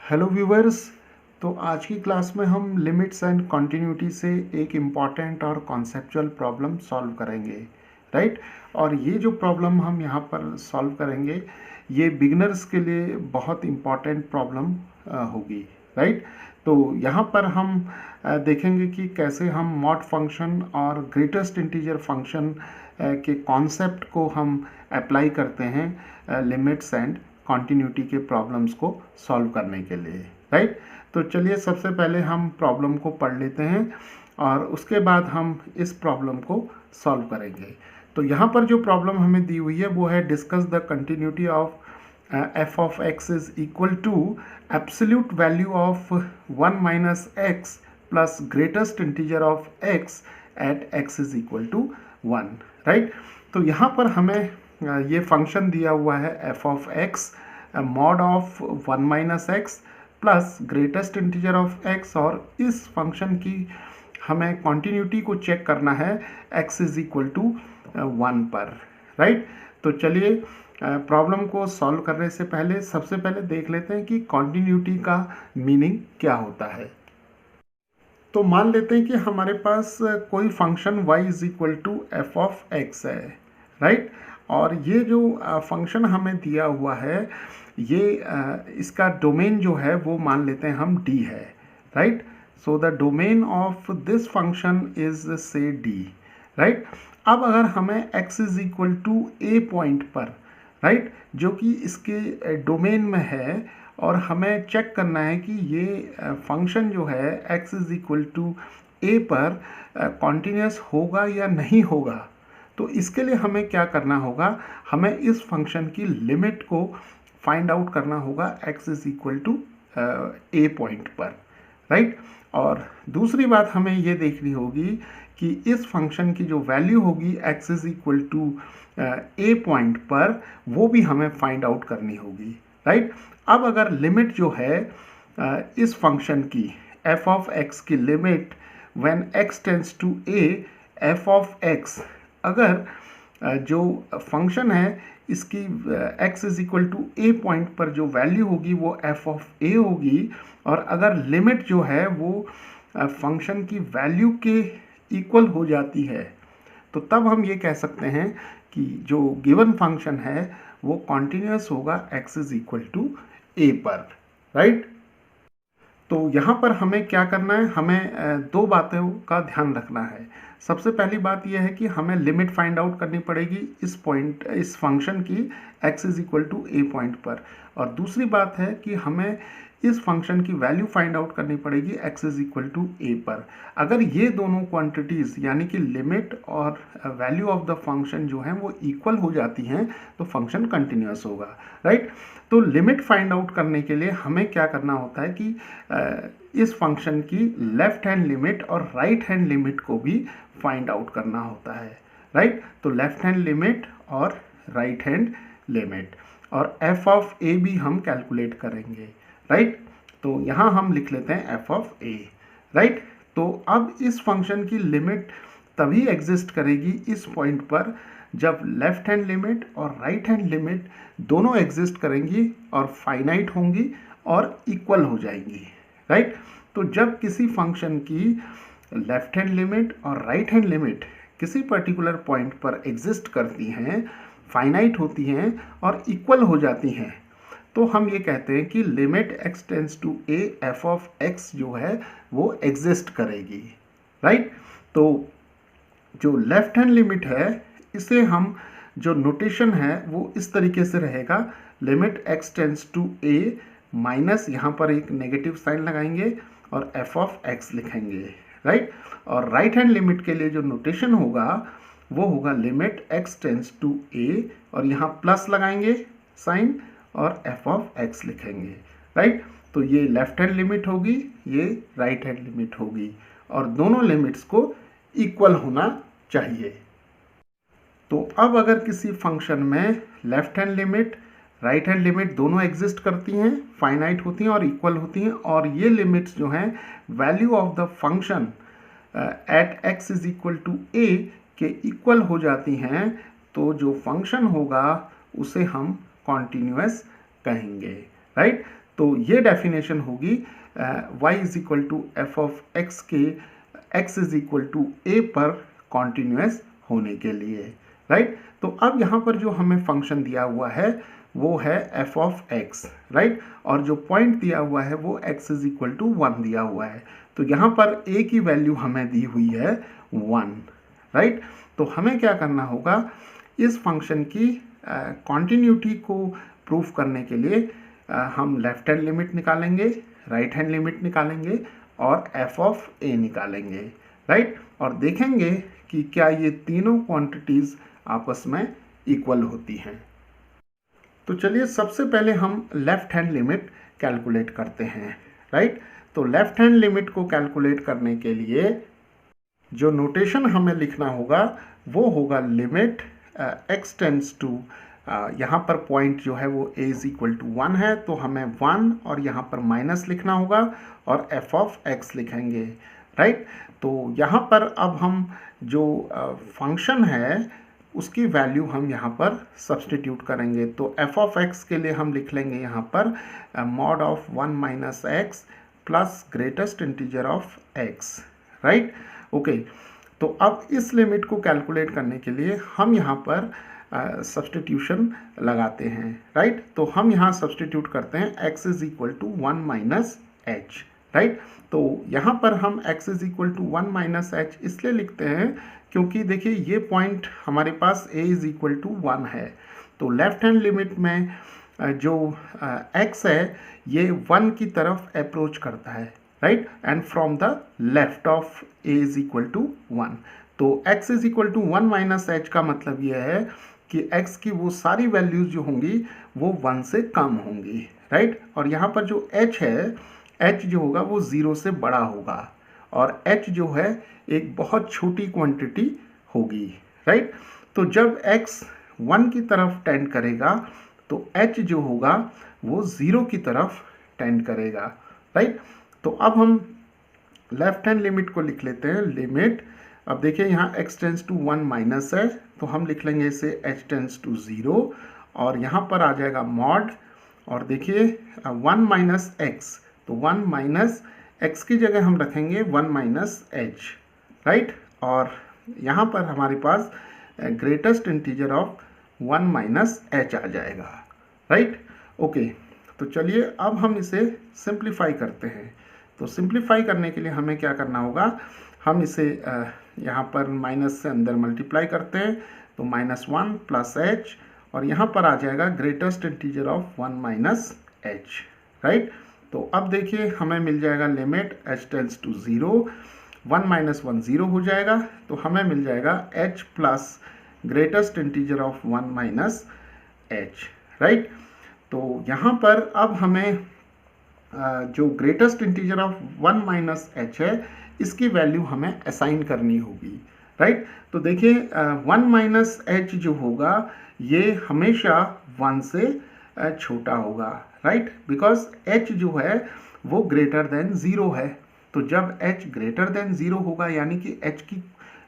Hello viewers. तो आज की क्लास में हम लिमिट्स एंड कॉन्टिन्यूटी से एक इम्पॉर्टेंट और कॉन्सेप्चुअल प्रॉब्लम सॉल्व करेंगे, राइट। और ये जो प्रॉब्लम हम यहाँ पर सॉल्व करेंगे ये बिगिनर्स के लिए बहुत इम्पॉर्टेंट प्रॉब्लम होगी, राइट। तो यहाँ पर हम देखेंगे कि कैसे हम मॉड फंक्शन और ग्रेटेस्ट इंटीजर फंक्शन के कॉन्सेप्ट को हम अप्लाई करते हैं लिमिट्स एंड कॉन्टिन्यूटी के प्रॉब्लम्स को सॉल्व करने के लिए, राइट। तो चलिए सबसे पहले हम प्रॉब्लम को पढ़ लेते हैं और उसके बाद हम इस प्रॉब्लम को सॉल्व करेंगे। तो यहाँ पर जो प्रॉब्लम हमें दी हुई है वो है discuss the continuity of f of x is equal to absolute value of 1 minus x plus greatest integer of x at x is equal to 1, right. तो यहाँ पर हमें ये फंक्शन दिया हुआ है f of x mod of 1 minus x plus greatest integer of x, और इस फंक्शन की हमें कॉन्टिन्यूटी को चेक करना है x इज इक्वल टू 1 पर, राइट। तो चलिए प्रॉब्लम को सॉल्व करने से पहले सबसे पहले देख लेते हैं कि कॉन्टिन्यूटी का मीनिंग क्या होता है। तो मान लेते हैं कि हमारे पास कोई function y is equal to f of x है, राइट। और ये जो फंक्शन हमें दिया हुआ है ये इसका डोमेन जो है वो मान लेते हैं हम d है, right. So the domain of this function is say d, right. अब अगर हमें x is equal to a point पर, राइट, जो कि इसके डोमेन में है, और हमें चेक करना है कि ये फंक्शन जो है x is equal to a पर कॉन्टिन्यूस होगा या नहीं होगा। तो इसके लिए हमें क्या करना होगा, हमें इस फंक्शन की लिमिट को फाइंड आउट करना होगा x is equal to a point पर, राइट। और दूसरी बात हमें ये देखनी होगी कि इस फंक्शन की जो वैल्यू होगी x is equal to a point पर वो भी हमें फाइंड आउट करनी होगी, राइट। अब अगर लिमिट जो है इस फंक्शन की f ऑफ x की limit when x tends to a f of x, अगर जो फंक्शन है इसकी x is equal to a point पर जो वैल्यू होगी वो f ऑफ a होगी, और अगर लिमिट जो है वो फंक्शन की वैल्यू के इक्वल हो जाती है, तो तब हम ये कह सकते हैं कि जो गिवन फंक्शन है वो कॉन्टिन्यूस होगा x is equal to a पर, राइट। तो यहाँ पर हमें क्या करना है, हमें दो बातों का ध्यान रखना है। सबसे पहली बात यह है कि हमें लिमिट फाइंड आउट करनी पड़ेगी इस फंक्शन की x is equal to a point पर, और दूसरी बात है कि हमें इस फंक्शन की वैल्यू फाइंड आउट करनी पड़ेगी x is equal to a पर। अगर ये दोनों क्वांटिटीज़ यानी कि लिमिट और वैल्यू ऑफ द फंक्शन जो है वो इक्वल हो जाती हैं तो फंक्शन कंटिन्यूस होगा, राइट। तो लिमिट फाइंड आउट करने के लिए हमें क्या करना होता है कि इस फंक्शन की लेफ्ट हैंड लिमिट और राइट हैंड लिमिट को भी फाइंड आउट करना होता है, राइट। तो लेफ्ट हैंड लिमिट और राइट हैंड लिमिट, और f ऑफ a भी हम कैलकुलेट करेंगे, राइट। तो यहाँ हम लिख लेते हैं f ऑफ a, राइट। तो अब इस फंक्शन की लिमिट तभी एग्जिस्ट करेगी इस पॉइंट पर जब लेफ्ट हैंड लिमिट और राइट हैंड लिमिट दोनों एग्जिस्ट करेंगी और फाइनाइट होंगी और इक्वल हो जाएंगी, राइट। तो जब किसी फंक्शन की लेफ्ट हैंड लिमिट और राइट हैंड लिमिट किसी पर्टिकुलर पॉइंट पर एग्जिस्ट करती हैं, फाइनाइट होती हैं और इक्वल हो जाती हैं, तो हम ये कहते हैं कि limit x tends to a f of x जो है वो एग्जिस्ट करेगी, राइट। तो जो लेफ्ट हैंड लिमिट है इसे हम जो नोटेशन है वो इस तरीके से रहेगा, limit x tends to a minus यहाँ पर एक नेगेटिव साइन लगाएंगे और f ऑफ x लिखेंगे, राइट। और राइट हैंड लिमिट के लिए जो नोटेशन होगा वो होगा limit x tends to a और यहाँ प्लस लगाएंगे साइन और f ऑफ x लिखेंगे, राइट। तो ये लेफ्ट हैंड लिमिट होगी, ये राइट हैंड लिमिट होगी, और दोनों लिमिट्स को इक्वल होना चाहिए। तो अब अगर किसी फंक्शन में left hand limit right hand limit दोनों एग्जिस्ट करती हैं, फाइनाइट होती हैं और इक्वल होती हैं, और ये लिमिट्स जो हैं value of the function at x is equal to a के इक्वल हो जाती हैं, तो जो फंक्शन होगा उसे हम कॉन्टिन्यूस कहेंगे, राइट। तो ये डेफिनेशन होगी y is equal to f of x के x is equal to a पर कॉन्टिन्यूस होने के लिए, राइट। तो अब यहाँ पर जो हमें फंक्शन दिया हुआ है वो है एफ ऑफ एक्स, राइट, और जो पॉइंट दिया हुआ है वो x इज इक्वल टू 1 दिया हुआ है। तो यहाँ पर a की वैल्यू हमें दी हुई है 1, राइट। तो हमें क्या करना होगा, इस फंक्शन की कॉन्टिन्यूटी को प्रूफ करने के लिए हम लेफ्ट हैंड लिमिट निकालेंगे, राइट हैंड लिमिट निकालेंगे और एफ ऑफ ए निकालेंगे, राइट, और देखेंगे कि क्या ये तीनों क्वांटिटीज़ आपस में इक्वल होती हैं। तो चलिए सबसे पहले हम लेफ्ट हैंड लिमिट कैलकुलेट करते हैं, राइट। तो लेफ्ट हैंड लिमिट को कैलकुलेट करने के लिए जो नोटेशन हमें लिखना होगा वो होगा लिमिट x टेंड्स टू, यहाँ पर पॉइंट जो है वो a इज इक्वल टू 1 है, तो हमें 1 और यहाँ पर माइनस लिखना होगा और f ऑफ x लिखेंगे, राइट। तो यहाँ पर अब हम जो फंक्शन है उसकी वैल्यू हम यहाँ पर सब्सटीट्यूट करेंगे। तो f ऑफ x के लिए हम लिख लेंगे यहाँ पर mod of 1 minus x plus greatest integer of x, right, okay. तो अब इस लिमिट को कैलकुलेट करने के लिए हम यहाँ पर सब्सटीट्यूशन लगाते हैं, राइट। तो हम यहाँ सब्सटीट्यूट करते हैं x is equal to 1 minus h, right. तो यहाँ पर हम x is equal to 1 minus h इसलिए लिखते हैं क्योंकि देखिए ये पॉइंट हमारे पास a इज इक्वल टू 1 है। तो लेफ्ट हैंड लिमिट में जो x है ये 1 की तरफ अप्रोच करता है, right, and from the left of a is equal to 1। तो x is equal to 1 minus h का मतलब ये है कि x की वो सारी वैल्यूज जो होंगी वो 1 से कम होंगी, राइट। और यहाँ पर जो h है, h जो होगा वो 0 से बड़ा होगा और h जो है एक बहुत छोटी क्वांटिटी होगी, राइट। तो जब x 1 की तरफ टेंड करेगा तो h जो होगा वो 0 की तरफ टेंड करेगा, राइट। तो अब हम लेफ्ट हैंड लिमिट को लिख लेते हैं, लिमिट, अब देखिए यहाँ x टेंड्स टू 1 माइनस है तो हम लिख लेंगे इसे h टेंड्स टू 0 और यहाँ पर आ जाएगा मॉड, और देखिए 1 माइनस एक्स, तो 1 माइनस एक्स की जगह हम रखेंगे 1 माइनस एच, राइट, और यहाँ पर हमारे पास greatest integer of 1 minus H आ जाएगा, राइट, ओके। तो चलिए अब हम इसे सिंप्लीफाई करते हैं। तो सिंप्लीफाई करने के लिए हमें क्या करना होगा, हम इसे यहाँ पर माइनस से अंदर मल्टीप्लाई करते हैं, तो -1 प्लस एच और यहाँ पर आ जाएगा greatest integer of 1 minus h, right. तो अब देखिए हमें मिल जाएगा limit h tends to 0, 1 minus 1 0 हो जाएगा, तो हमें मिल जाएगा h plus greatest integer of 1 minus h, right. तो यहाँ पर अब हमें जो greatest integer of 1 minus h है इसकी वैल्यू हमें असाइन करनी होगी, राइट। तो देखिए 1 माइनस एच जो होगा ये हमेशा 1 से छोटा होगा, राइट, बिकॉज h जो है वो ग्रेटर देन 0 है। तो जब h ग्रेटर देन 0 होगा यानी कि h की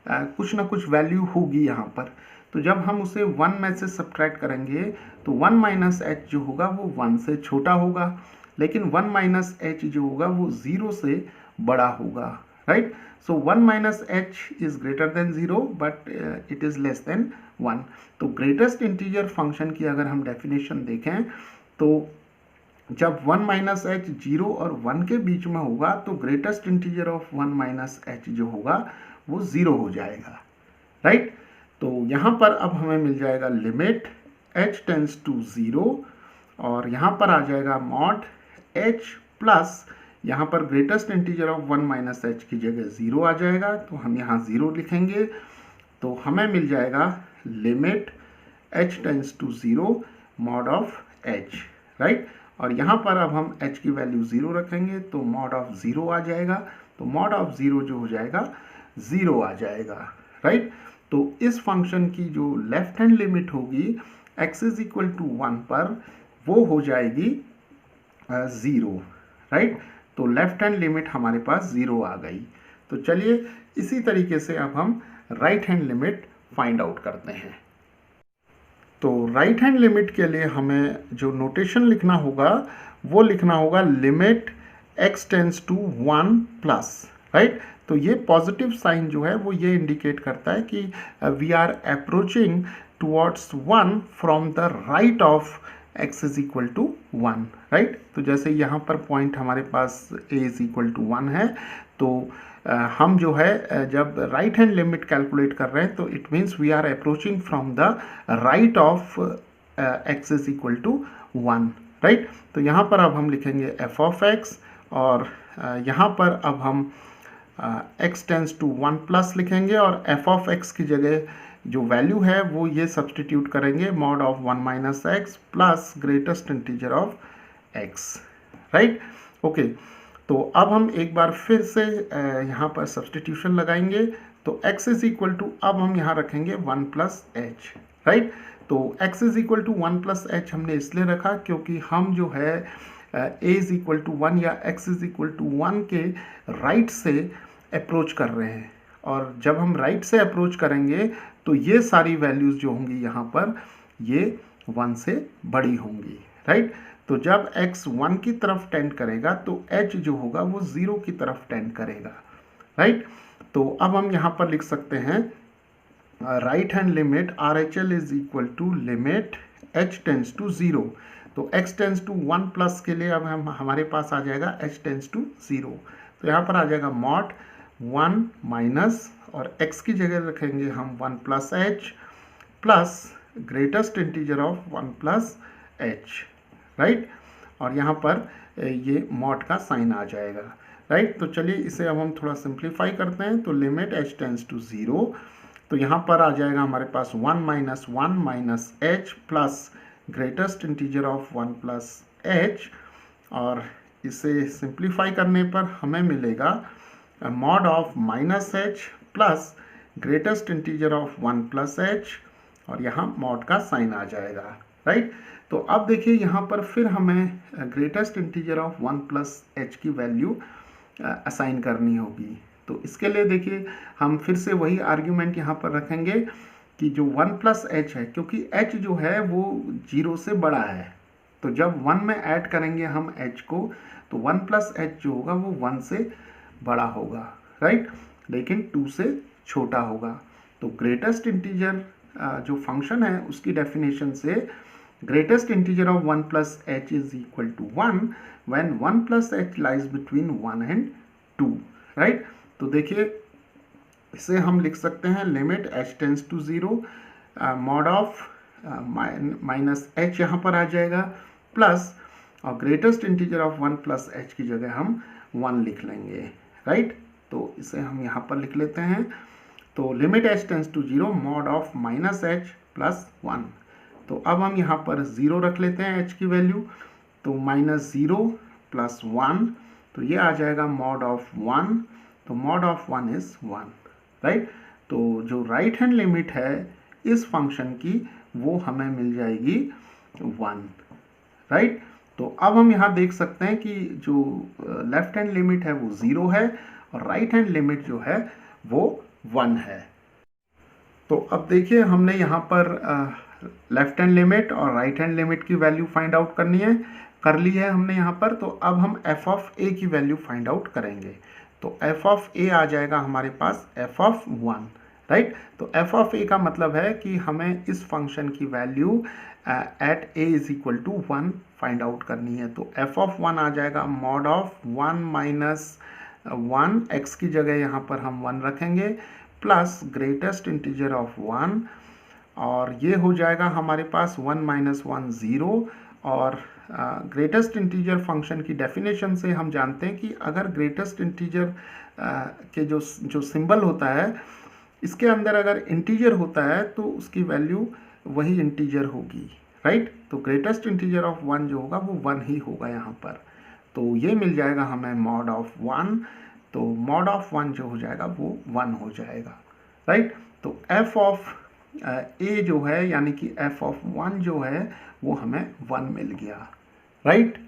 कुछ ना कुछ वैल्यू होगी यहाँ पर, तो जब हम उसे 1 में से सब्ट्रैक्ट करेंगे तो 1 माइनस एच जो होगा वो 1 से छोटा होगा, लेकिन 1 माइनस एच जो होगा वो 0 से बड़ा होगा, right. So 1 minus H is greater than 0 but it is less than 1। तो ग्रेटेस्ट इंटीजर फंक्शन की अगर हम डेफिनेशन देखें तो जब 1 माइनस एच 0 और 1 के बीच में होगा तो greatest integer of 1 minus H जो होगा वो 0 हो जाएगा, राइट। तो यहाँ पर अब हमें मिल जाएगा लिमिट h टेंड्स टू 0 और यहाँ पर आ जाएगा मॉड h प्लस यहाँ पर greatest integer of 1 minus H की जगह 0 आ जाएगा, तो हम यहाँ 0 लिखेंगे, तो हमें मिल जाएगा limit h tends to 0 mod of h, right. और यहाँ पर अब हम h की वैल्यू 0 रखेंगे तो मॉड ऑफ 0 आ जाएगा, तो मॉड ऑफ 0 जो हो जाएगा 0 आ जाएगा, राइट। तो इस फंक्शन की जो लेफ्ट हैंड लिमिट होगी x इज इक्वल टू 1 पर वो हो जाएगी 0, राइट। तो लेफ्ट हैंड लिमिट हमारे पास 0 आ गई। तो चलिए इसी तरीके से अब हम right hand limit find out करते हैं। तो राइट हैंड लिमिट के लिए हमें जो नोटेशन लिखना होगा वो लिखना होगा limit x tends to 1 plus, right. तो ये पॉजिटिव साइन जो है वो ये इंडिकेट करता है कि we are approaching towards 1 from the right of x is equal to 1, right. तो जैसे यहाँ पर पॉइंट हमारे पास a इज इक्वल टू 1 है, तो हम जो है जब राइट हैंड लिमिट कैलकुलेट कर रहे हैं तो it means we are approaching from the right of x is equal to 1, right. तो यहाँ पर अब हम लिखेंगे f ऑफ x, और यहाँ पर अब हम x टेंड्स टू 1 प्लस लिखेंगे, और f ऑफ x की जगह जो वैल्यू है वो ये सब्सटीट्यूट करेंगे mod of 1 minus x plus greatest integer of x, right. Okay, तो अब हम एक बार फिर से यहाँ पर सब्सटीट्यूशन लगाएंगे, तो x इज इक्वल टू, अब हम यहाँ रखेंगे 1 प्लस एच, राइट। तो x is equal to 1 plus h हमने इसलिए रखा क्योंकि हम जो है a इज इक्वल टू 1 या x इज इक्वल टू 1 के राइट से अप्रोच कर रहे हैं, और जब हम राइट से अप्रोच करेंगे तो ये सारी वैल्यूज़ जो होंगी यहाँ पर ये 1 से बड़ी होंगी, राइट। तो जब x 1 की तरफ टेंड करेगा तो h जो होगा वो 0 की तरफ टेंड करेगा, राइट। तो अब हम यहाँ पर लिख सकते हैं right hand limit RHL is equal to limit h tends to 0। तो x टेंड्स टू 1 प्लस के लिए अब हमारे पास आ जाएगा h टेंड्स टू 0। तो यहाँ पर आ जाएगा मॉड 1 माइनस, और x की जगह रखेंगे हम 1 plus H plus greatest integer of 1 plus h, right. और यहाँ पर ये मॉड का साइन आ जाएगा, राइट। तो चलिए इसे अब हम थोड़ा सिंप्लीफाई करते हैं। तो लिमिट h टेंड्स टू 0, तो यहाँ पर आ जाएगा हमारे पास 1 minus h plus greatest integer of 1 plus H, और इसे सिंप्लीफाई करने पर हमें मिलेगा mod of minus h plus greatest integer of 1 plus H, और यहाँ मॉड का साइन आ जाएगा, राइट। तो अब देखिए यहाँ पर फिर हमें greatest integer of 1 plus h की वैल्यू असाइन करनी होगी। तो इसके लिए देखिए हम फिर से वही आर्ग्यूमेंट यहाँ पर रखेंगे कि जो 1 प्लस एच है, क्योंकि h जो है वो 0 से बड़ा है, तो जब 1 में ऐड करेंगे हम h को, तो 1 प्लस एच जो होगा वो 1 से बड़ा होगा, राइट, लेकिन 2 से छोटा होगा। तो ग्रेटेस्ट इंटीजर जो फंक्शन है उसकी डेफिनेशन से greatest integer of 1 plus h is equal to 1 when 1 plus h lies between 1 and 2, right. तो देखिए इसे हम लिख सकते हैं limit h tends to 0 mod of minus h यहाँ पर आ जाएगा प्लस, और greatest integer of 1 plus h की जगह हम 1 लिख लेंगे, राइट। तो इसे हम यहाँ पर लिख लेते हैं। तो limit h tends to 0 mod of minus h plus 1। तो अब हम यहाँ पर 0 रख लेते हैं h की वैल्यू, तो माइनस 0 प्लस 1, तो ये आ जाएगा मॉड ऑफ 1, तो मॉड ऑफ 1 इज 1, राइट। तो जो राइट हैंड लिमिट है इस फंक्शन की वो हमें मिल जाएगी 1, राइट। तो अब हम यहाँ देख सकते हैं कि जो लेफ्ट हैंड लिमिट है वो 0 है, और राइट हैंड लिमिट जो है वो 1 है। तो अब देखिए हमने यहाँ पर लेफ्ट हैंड लिमिट और राइट हैंड लिमिट की वैल्यू फाइंड आउट कर ली है हमने यहाँ पर। तो अब हम f ऑफ a की वैल्यू फाइंड आउट करेंगे। तो f ऑफ a आ जाएगा हमारे पास f ऑफ 1, राइट। तो f ऑफ a का मतलब है कि हमें इस फंक्शन की value at a is equal to 1 find out करनी है। तो f ऑफ 1 आ जाएगा मॉड ऑफ 1 माइनस 1, x की जगह यहाँ पर हम 1 रखेंगे प्लस ग्रेटेस्ट इंटीजर ऑफ 1, और ये हो जाएगा हमारे पास 1 माइनस 1 0, और ग्रेटेस्ट इंटीजर फंक्शन की डेफिनेशन से हम जानते हैं कि अगर ग्रेटेस्ट इंटीजर के जो सिंबल होता है इसके अंदर अगर इंटीजर होता है तो उसकी वैल्यू वही इंटीजर होगी, राइट। तो ग्रेटेस्ट इंटीजर ऑफ 1 जो होगा वो 1 ही होगा यहाँ पर। तो ये मिल जाएगा हमें मॉड ऑफ 1, तो मॉड ऑफ 1 जो हो जाएगा वो 1 हो जाएगा, राइट। तो f ऑफ a जो है यानी कि f ऑफ 1 जो है वो हमें 1 मिल गया, राइट।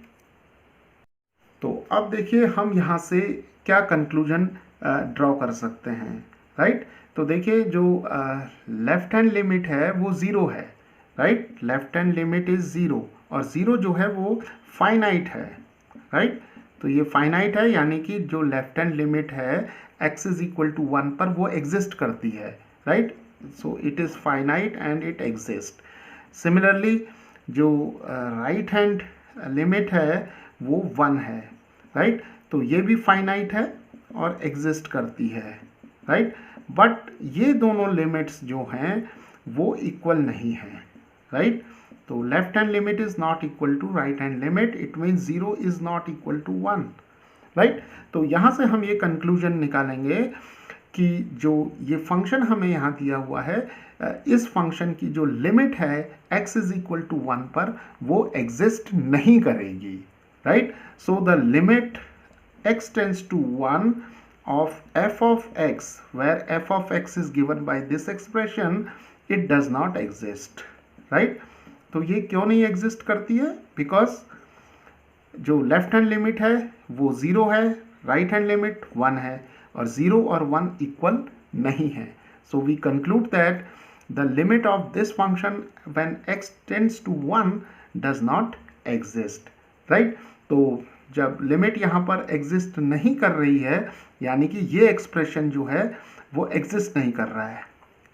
तो अब देखिए हम यहाँ से क्या कंक्लूजन ड्रॉ कर सकते हैं, राइट। तो देखिए जो लेफ्ट हैंड लिमिट है वो 0 है, right. Left hand limit is 0, और 0 जो है वो फाइनाइट है, राइट। तो ये फाइनाइट है, यानी कि जो लेफ्ट हैंड लिमिट है x इज इक्वल टू 1 पर वो एग्जिस्ट करती है, right. So it is finite and it exist. Similarly जो राइट हैंड लिमिट है वो 1 है, राइट। तो ये भी फाइनाइट है और एग्जिस्ट करती है, राइट। बट ये दोनों लिमिट्स जो हैं वो इक्वल नहीं हैं, राइट। तो left hand limit is not equal to right hand limit, it means 0 is not equal to 1, right. तो यहाँ से हम ये कंक्लूजन निकालेंगे कि जो ये फंक्शन हमें यहाँ दिया हुआ है, इस फंक्शन की जो लिमिट है x इज इक्वल टू 1 पर वो एग्जिस्ट नहीं करेगी, right. So the limit x tends to 1 of f of x, where f of x is given by this expression, it does not exist, right। तो ये क्यों नहीं exist करती है? बिकॉज जो लेफ्ट हैंड लिमिट है वो 0 है, राइट हैंड लिमिट 1 है, और 0 और 1 इक्वल नहीं है। So we conclude that the limit of this function when x tends to 1 does not exist, right. तो जब लिमिट यहाँ पर एग्जिस्ट नहीं कर रही है, यानी कि ये एक्सप्रेशन जो है वो एग्जिस्ट नहीं कर रहा है,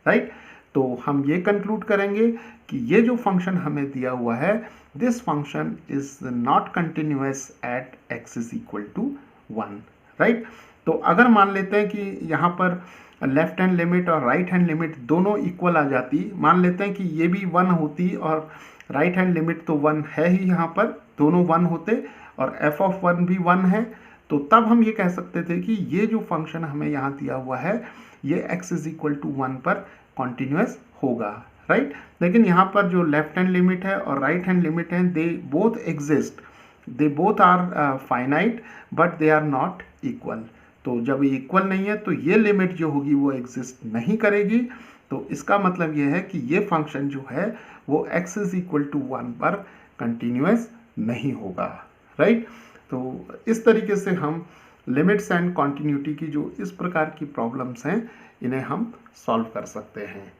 राइट। तो हम ये कंक्लूड करेंगे कि ये जो फंक्शन हमें दिया हुआ है, this function is not continuous at x is equal to 1, right. तो अगर मान लेते हैं कि यहाँ पर लेफ्ट हैंड लिमिट और राइट हैंड लिमिट दोनों इक्वल आ जाती, मान लेते हैं कि ये भी 1 होती और राइट हैंड लिमिट तो 1 है ही, यहाँ पर दोनों 1 होते और f ऑफ 1 भी 1 है, तो तब हम ये कह सकते थे कि ये जो फंक्शन हमें यहाँ दिया हुआ है ये x इज इक्वल टू 1 पर कॉन्टिन्यूस होगा, राइट। लेकिन यहाँ पर जो लेफ्ट हैंड लिमिट है और राइट हैंड लिमिट है, they both exist, they both are finite but they are not equal. तो जब ये इक्वल नहीं है तो ये लिमिट जो होगी वो एग्जिस्ट नहीं करेगी। तो इसका मतलब ये है कि ये फंक्शन जो है वो x इज इक्वल टू 1 पर कंटिन्यूस नहीं होगा, राइट। तो इस तरीके से हम लिमिट्स एंड कॉन्टिन्यूटी की जो इस प्रकार की प्रॉब्लम्स हैं इन्हें हम सॉल्व कर सकते हैं।